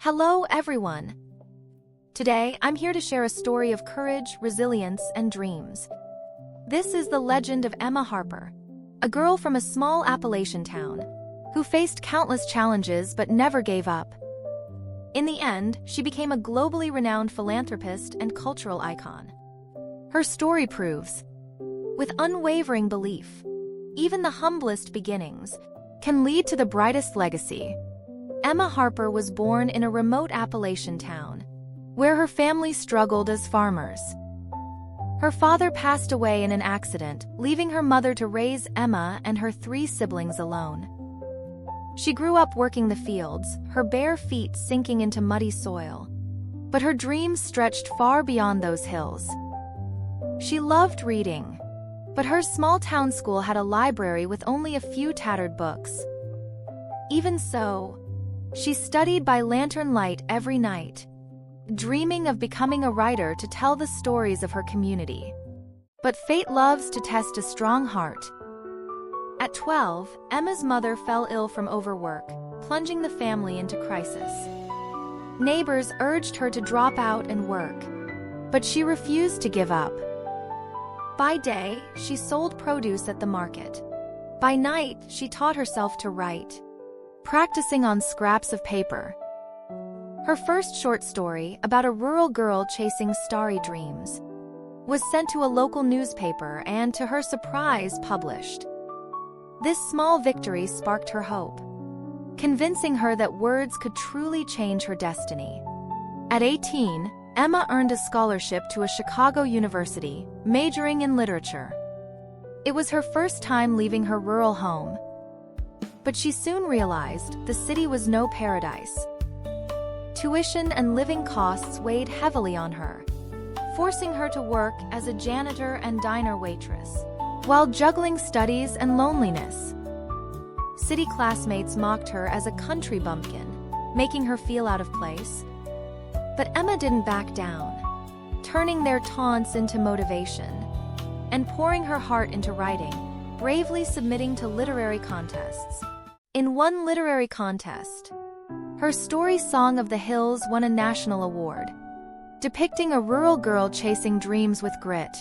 Hello, everyone. Today, I'm here to share a story of courage, resilience, and dreams. This is the legend of Emma Harper, a girl from a small Appalachian town who faced countless challenges but never gave up. In the end, she became a globally renowned philanthropist and cultural icon. Her story proves, with unwavering belief, even the humblest beginnings can lead to the brightest legacy. Emma Harper was born in a remote Appalachian town, where her family struggled as farmers. Her father passed away in an accident, leaving her mother to raise Emma and her 3 siblings alone. She grew up working the fields, her bare feet sinking into muddy soil. But her dreams stretched far beyond those hills. She loved reading, but her small-town school had a library with only a few tattered books. Even so, she studied by lantern light every night, dreaming of becoming a writer to tell the stories of her community. But fate loves to test a strong heart. At 12, Emma's mother fell ill from overwork, plunging the family into crisis. Neighbors urged her to drop out and work, but she refused to give up. By day, she sold produce at the market. By night, she taught herself to write, practicing on scraps of paper. Her first short story, about a rural girl chasing starry dreams, was sent to a local newspaper and, to her surprise, published. This small victory sparked her hope, convincing her that words could truly change her destiny. At 18, Emma earned a scholarship to a Chicago university, majoring in literature. It was her first time leaving her rural home, but she soon realized the city was no paradise. Tuition and living costs weighed heavily on her, forcing her to work as a janitor and diner waitress, while juggling studies and loneliness. City classmates mocked her as a country bumpkin, making her feel out of place. But Emma didn't back down, turning their taunts into motivation and pouring her heart into writing, bravely submitting to literary contests. In one literary contest, her story Song of the Hills won a national award, depicting a rural girl chasing dreams with grit.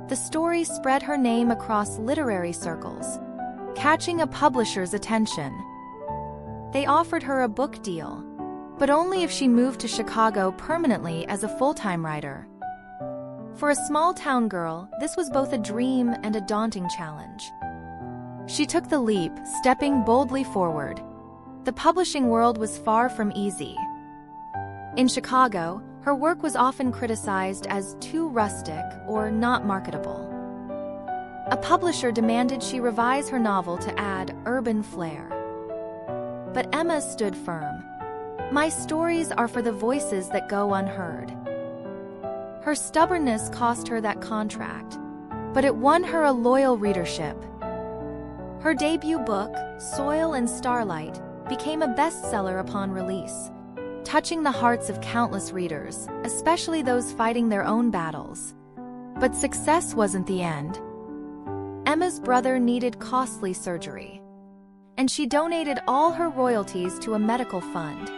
The story spread her name across literary circles, catching a publisher's attention. They offered her a book deal, but only if she moved to Chicago permanently as a full-time writer. For a small-town girl, this was both a dream and a daunting challenge. She took the leap, stepping boldly forward. The publishing world was far from easy. In Chicago, her work was often criticized as too rustic or not marketable. A publisher demanded she revise her novel to add urban flair. But Emma stood firm. "My stories are for the voices that go unheard." Her stubbornness cost her that contract, but it won her a loyal readership. Her debut book, Soil and Starlight, became a bestseller upon release, touching the hearts of countless readers, especially those fighting their own battles. But success wasn't the end. Emma's brother needed costly surgery, and she donated all her royalties to a medical fund,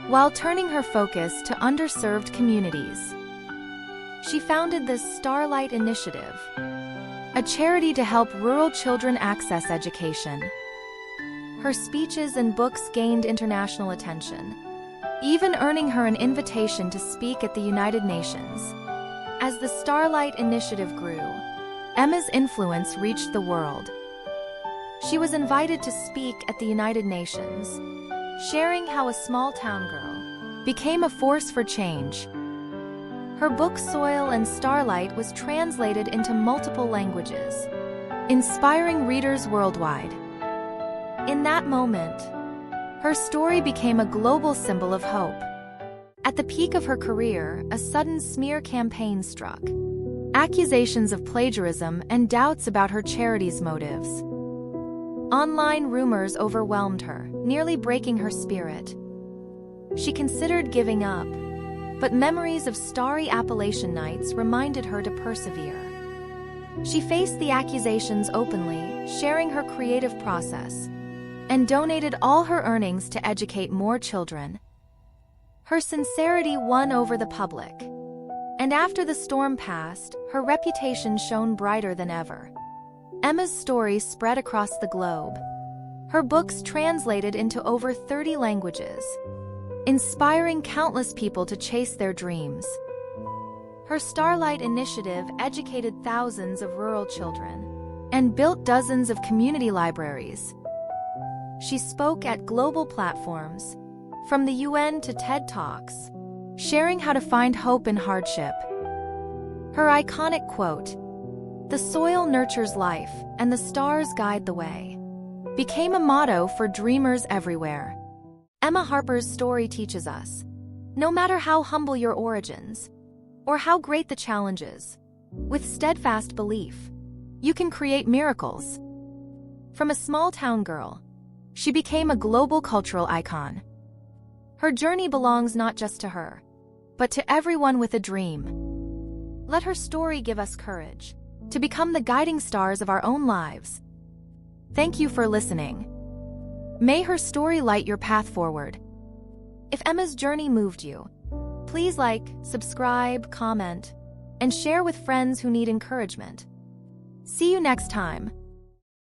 while turning her focus to underserved communities. She founded the Starlight Initiative, a charity to help rural children access education. Her speeches and books gained international attention, even earning her an invitation to speak at the United Nations. As the Starlight Initiative grew, Emma's influence reached the world. She was invited to speak at the United Nations, sharing how a small-town girl became a force for change. Her book Soil and Starlight was translated into multiple languages, inspiring readers worldwide. In that moment, her story became a global symbol of hope. At the peak of her career, a sudden smear campaign struck. Accusations of plagiarism and doubts about her charity's motives. Online rumors overwhelmed her, nearly breaking her spirit. She considered giving up, but memories of starry Appalachian nights reminded her to persevere. She faced the accusations openly, sharing her creative process, and donated all her earnings to educate more children. Her sincerity won over the public. And after the storm passed, her reputation shone brighter than ever. Emma's story spread across the globe. Her books translated into over 30 languages, inspiring countless people to chase their dreams. Her Starlight Initiative educated thousands of rural children and built dozens of community libraries. She spoke at global platforms, from the UN to TED Talks, sharing how to find hope in hardship. Her iconic quote, "The soil nurtures life, and the stars guide the way," became a motto for dreamers everywhere. Emma Harper's story teaches us, no matter how humble your origins, or how great the challenges, with steadfast belief, you can create miracles. From a small-town girl, she became a global cultural icon. Her journey belongs not just to her, but to everyone with a dream. Let her story give us courage to become the guiding stars of our own lives. Thank you for listening. May her story light your path forward. If Emma's journey moved you, please like, subscribe, comment, and share with friends who need encouragement. See you next time.